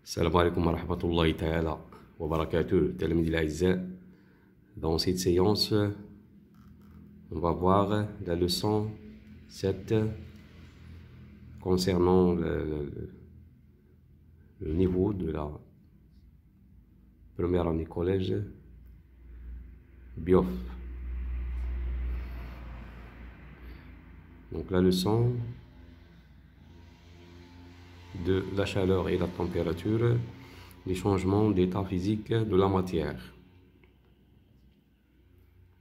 السلام عليكم ورحمة الله تعالى وبركاته, تلاميذي الأعزاء. Dans cette séance, on va voir la leçon 7 concernant le niveau de la première année collège BIOF. Donc la leçon de la chaleur et la température, les changements d'état physique de la matière.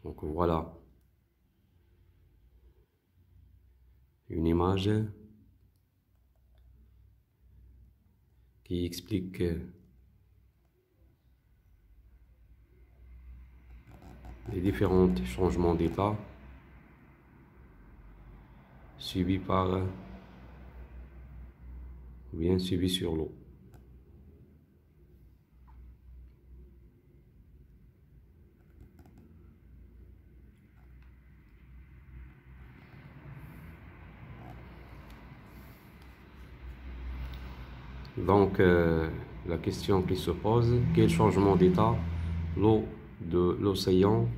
Donc voilà une image qui explique les différents changements d'état subis par ou bien subis sur l'eau. Donc la question qui se pose, quel changement d'état l'eau de l'océan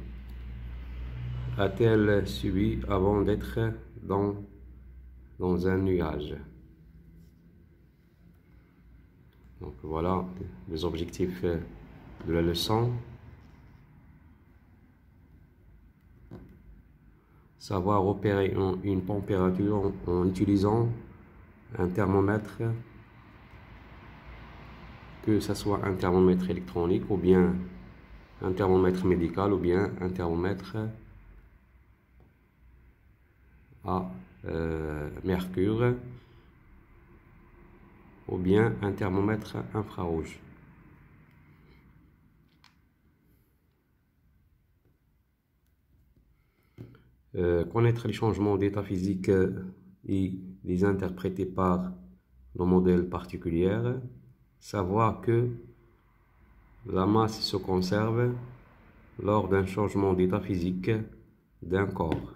a-t-elle subi avant d'être dans un nuage? Donc voilà les objectifs de la leçon. Savoir repérer une température en utilisant un thermomètre, que ce soit un thermomètre électronique ou bien un thermomètre médical ou bien un thermomètre à mercure ou bien un thermomètre infrarouge. Connaître les changements d'état physique et les interpréter par nos modèles particuliers. Savoir que la masse se conserve lors d'un changement d'état physique d'un corps.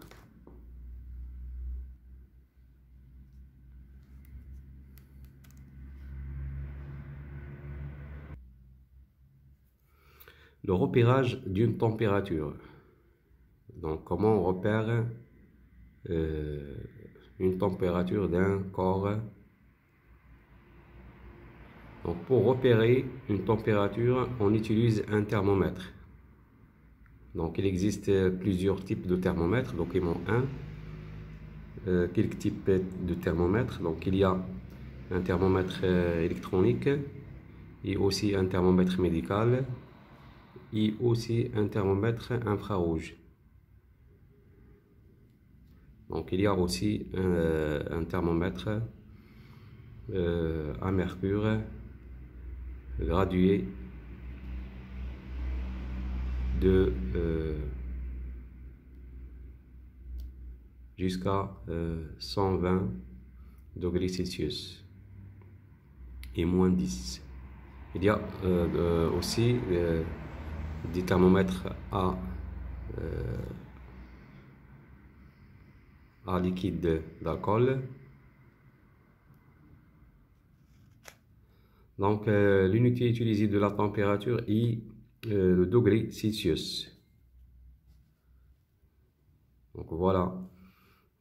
Le repérage d'une température. Donc, comment on repère une température d'un corps? Donc, pour repérer une température, on utilise un thermomètre. Donc, il existe plusieurs types de thermomètres. Document 1. Quelques types de thermomètres. Donc, il y a un thermomètre électronique et aussi un thermomètre médical et aussi un thermomètre infrarouge. Donc il y a aussi un thermomètre à mercure gradué de jusqu'à 120 degrés Celsius et moins 10. Il y a aussi des thermomètres à liquide d'alcool. Donc l'unité utilisée de la température est le degré Celsius. Donc voilà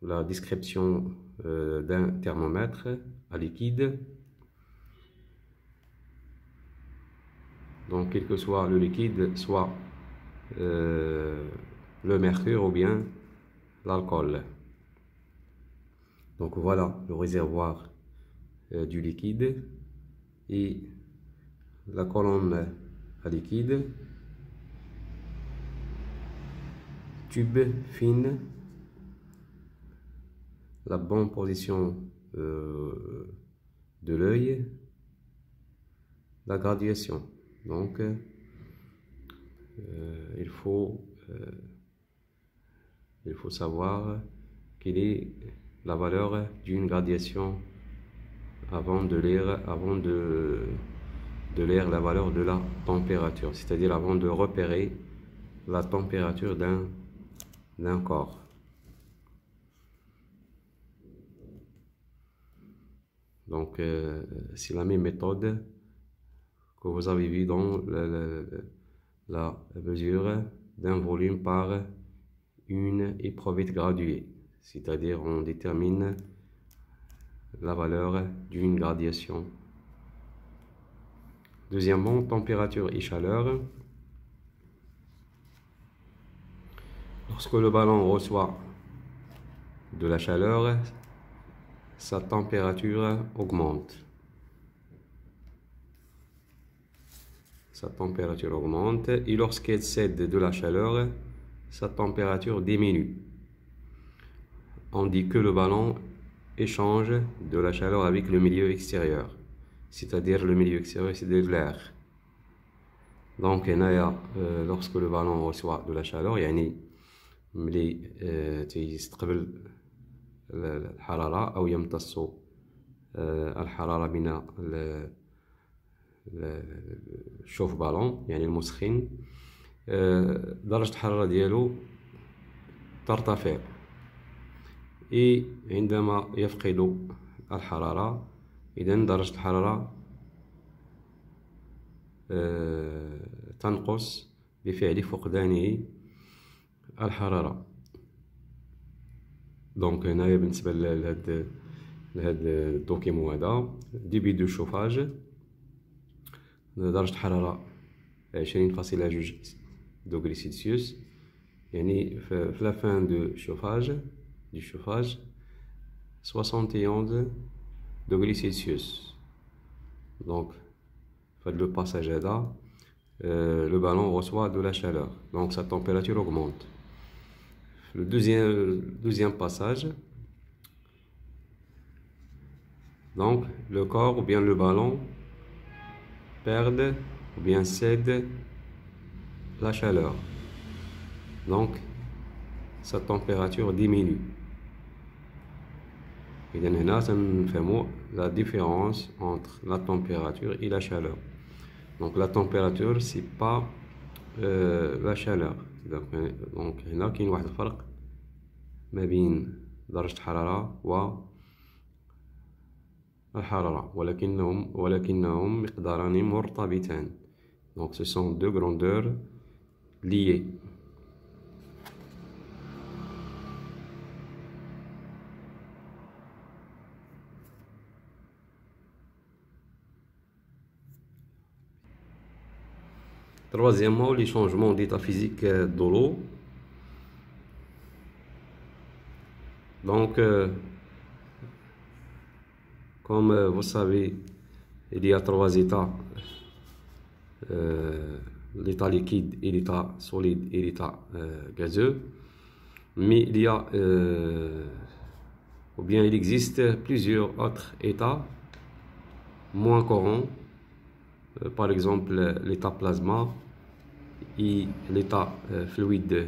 la description d'un thermomètre à liquide. Donc quel que soit le liquide, soit le mercure ou bien l'alcool. Donc voilà le réservoir du liquide et la colonne à liquide, tube fine, la bonne position de l'œil, la graduation. Donc il faut savoir quelle est la valeur d'une gradation avant de lire la valeur de la température, c'est-à-dire avant de repérer la température d'un corps. Donc c'est la même méthode que vous avez vu dans la mesure d'un volume par une éprouvette graduée, c'est-à-dire on détermine la valeur d'une gradation. Deuxièmement, température et chaleur. Lorsque le ballon reçoit de la chaleur, sa température augmente. Sa température augmente et lorsqu'elle cède de la chaleur, sa température diminue. On dit que le ballon échange de la chaleur avec le milieu extérieur, c'est-à-dire le milieu extérieur, c'est de l'air. Donc lorsque le ballon reçoit de la chaleur, يعني ملي تيستقبل الحرارة أو يمتص الحرارة من الشوف بالون يعني المسخن، درجة الحرارة ديالو ترتفع، عندما يفقد الحرارة إذن درجة الحرارة تنقص بفعل فقدانه الحرارة. دونك هنايا بالنسبة لهاد الدوكيمون هذا ديبي دو شوفاج، درجة الحرارة 20.2 دوغري سلسيوس، يعني في لا فان دو شوفاج 71 دوغري سلسيوس. دونك في le passage هذا le ballon reçoit de la chaleur, donc sa température augmente. Le deuxième passage, donc le corps ou bien le ballon perdent ou bien cèdent la chaleur, donc sa température diminue. Et هنا تنفهموا la différence entre la température et la chaleur. Donc la température c'est pas la chaleur. Donc هنا كاين واحد الفرق ما بين درجة الحرارة والحرارة، ولكنهم مقداران مرتبطان. Donc ce sont deux grandeurs liées. Troisièmement, les changements d'état physique de l'eau. Donc, comme vous savez, il y a trois états, l'état liquide et l'état solide et l'état gazeux. Mais il y a, ou bien il existe plusieurs autres états moins courants. Par exemple l'état plasma et l'état fluide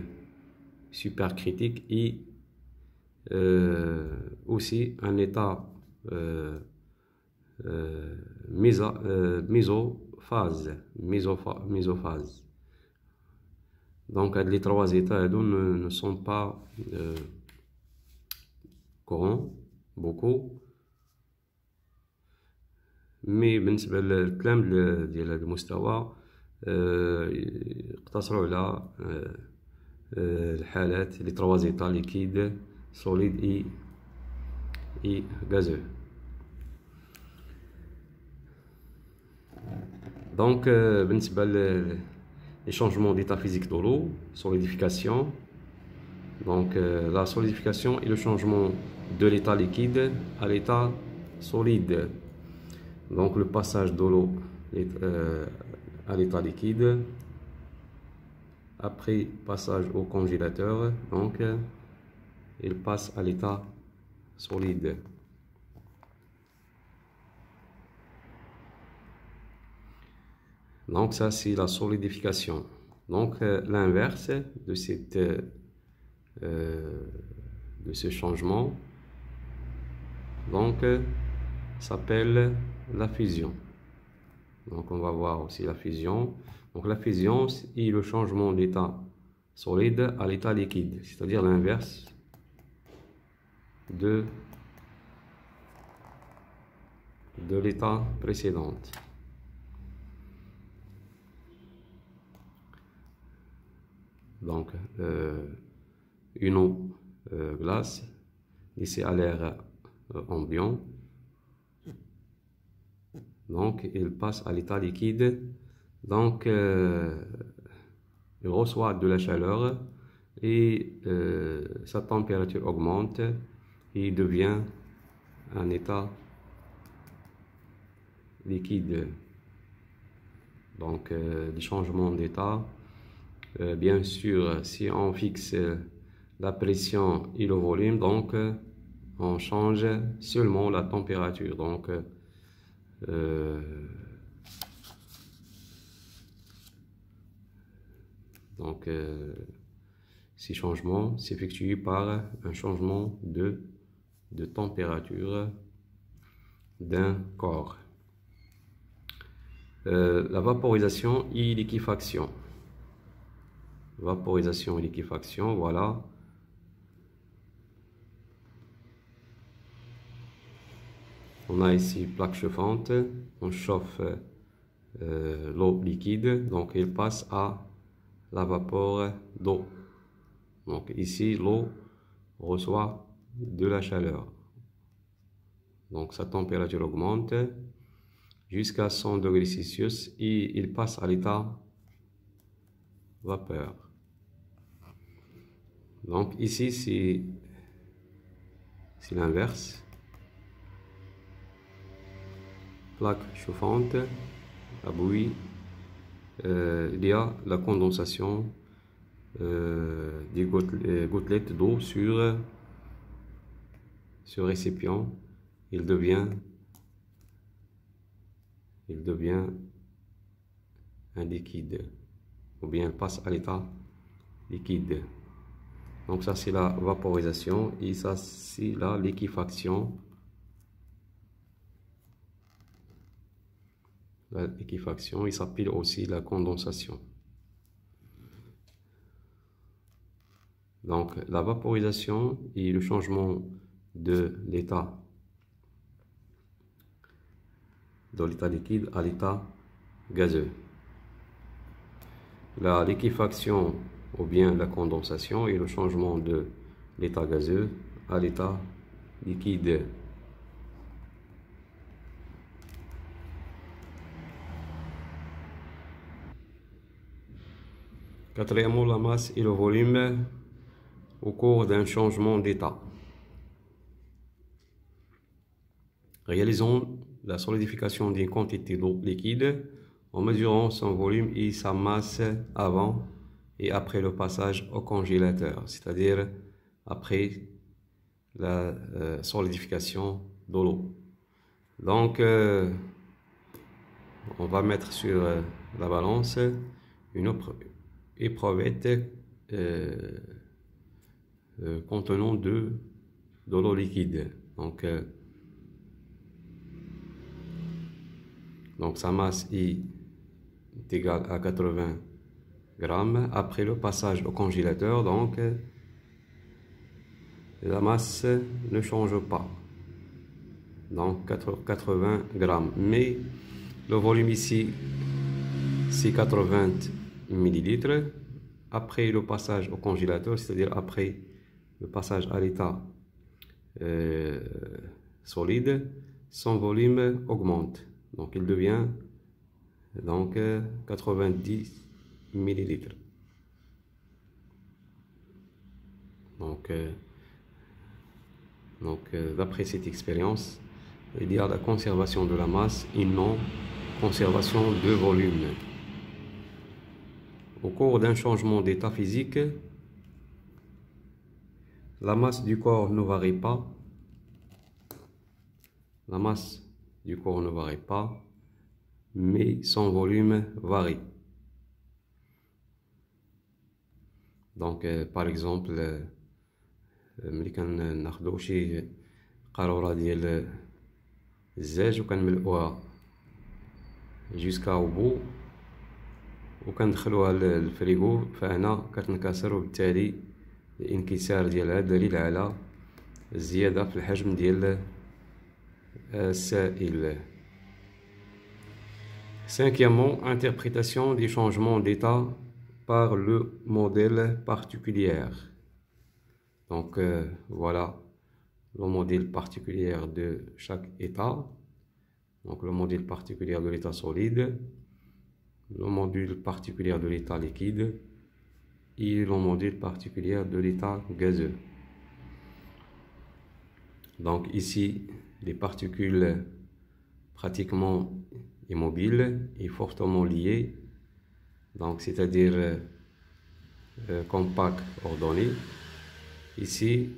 supercritique et aussi un état mésophase. Donc les trois états ne sont pas courants beaucoup. مي بالنسبة للكلام ديال هذا المستوى اقتصروا على الحالات لي تروا زيتا ليكيد سوليد اي غازو. دونك بالنسبة لي changements d'état physique de l'eau, solidification. Donc la solidification est le changement de l'état liquide à l'état solide. Donc le passage de l'eau à l'état liquide, après passage au congélateur, donc il passe à l'état solide. Donc ça c'est la solidification. Donc l'inverse de ce changement, donc s'appelle la fusion. Donc on va voir aussi la fusion. Donc la fusion est le changement d'état solide à l'état liquide, c'est-à-dire l'inverse de l'état précédent. donc une eau glace laissée à l'air ambiant. Donc il passe à l'état liquide. Donc il reçoit de la chaleur et sa température augmente et il devient un état liquide. Donc les changements d'état, bien sûr, si on fixe la pression et le volume, donc on change seulement la température. Donc ces changements s'effectuent par un changement de température d'un corps. La vaporisation et liquéfaction. Vaporisation et liquéfaction, voilà. On a ici plaque chauffante, on chauffe l'eau liquide, donc il passe à la vapeur d'eau. Donc ici, l'eau reçoit de la chaleur. Donc sa température augmente jusqu'à 100 degrés Celsius et il passe à l'état vapeur. Donc ici, c'est l'inverse. Plaque chauffante, à bouillie, il y a la condensation des gouttelettes d'eau sur ce récipient. Il devient un liquide, ou bien il passe à l'état liquide. Donc ça c'est la vaporisation et ça c'est la liquéfaction. La liquéfaction, il s'appelle aussi la condensation. Donc la vaporisation et le changement de l'état liquide à l'état gazeux. La liquéfaction ou bien la condensation et le changement de l'état gazeux à l'état liquide. Quatrièmement, la masse et le volume au cours d'un changement d'état. Réalisons la solidification d'une quantité d'eau liquide en mesurant son volume et sa masse avant et après le passage au congélateur, c'est-à-dire après la solidification de l'eau. Donc, on va mettre sur la balance une éprouvette contenant de l'eau liquide. Donc sa masse est égale à 80 grammes. Après le passage au congélateur, donc la masse ne change pas. Donc 80 grammes. Mais le volume ici, c'est 80 millilitres. Après le passage au congélateur, c'est-à-dire après le passage à l'état solide, son volume augmente. Donc il devient 90 millilitres. Donc d'après cette expérience, il y a la conservation de la masse et non conservation de volume. Au cours d'un changement d'état physique, la masse du corps ne varie pas. La masse du corps ne varie pas, mais son volume varie. Donc par exemple, ملي كناخدو شي قارورة ديال الزاج وكنملؤوها جوسكا بو وكندخلوها للفريغو، فهنا كتنكسر وبالتالي الانكسار ديالها دليل على الزيادة في الحجم ديال السائل. Cinquièmement, interprétation des changements d'état par le modèle particulier. Donc voilà le modèle particulier de chaque état. Donc le modèle particulier de l'état solide, le modèle particulier de l'état liquide et le modèle particulier de l'état gazeux. Donc ici, les particules pratiquement immobiles et fortement liées, donc c'est-à-dire compactes, ordonnées. Ici,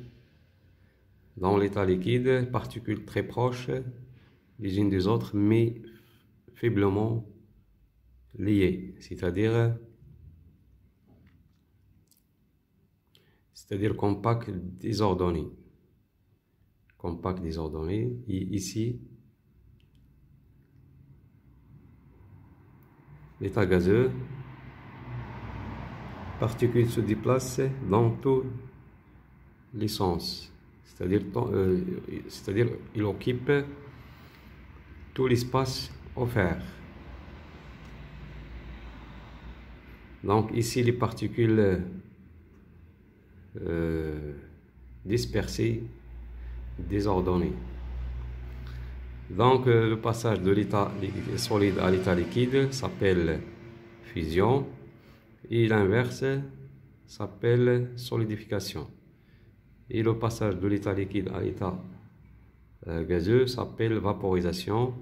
dans l'état liquide, particules très proches les unes des autres, mais faiblement liées, c'est-à-dire compact désordonné. Compact désordonné. Et ici, l'état gazeux, particules se déplacent dans tous les sens, c'est-à-dire il occupe tout l'espace offert. Donc ici les particules dispersées, désordonnées. Donc le passage de l'état solide à l'état liquide s'appelle fusion et l'inverse s'appelle solidification. Et le passage de l'état liquide à l'état gazeux s'appelle vaporisation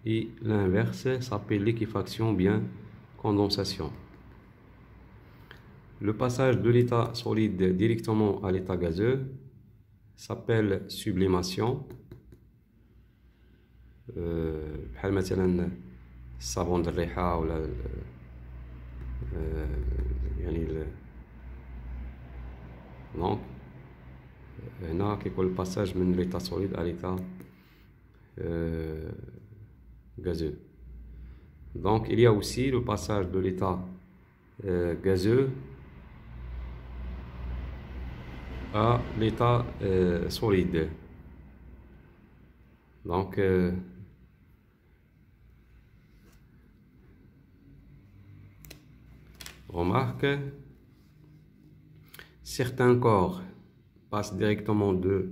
et l'inverse s'appelle liquéfaction, bien condensation. Le passage de l'état solide directement à l'état gazeux s'appelle sublimation. بحال مثلا الصابون د الريحة ولا يعني donc هنا كيكون الباساج من l'état solide à l'état gazeux. Donc il y a aussi le passage de l'état gazeux à l'état solide. Donc remarque, certains corps passent directement de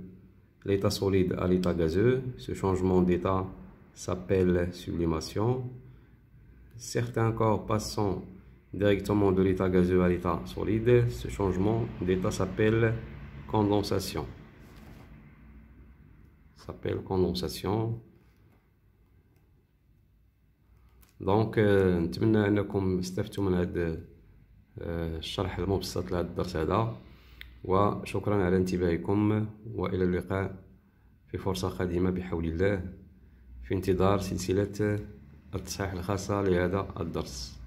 l'état solide à l'état gazeux. Ce changement d'état s'appelle sublimation. Certains corps passant directement de l'état gazeux à l'état solide, ce changement d'état s'appelle condensation. Donc نتمنى انكم استفدتوا من هذا الشرح المبسط لهذا الدرس هذا، وشكرا على انتباهكم، والى اللقاء في فرصة قادمة بحول الله، في انتظار سلسلة التصحيح الخاصة لهذا الدرس.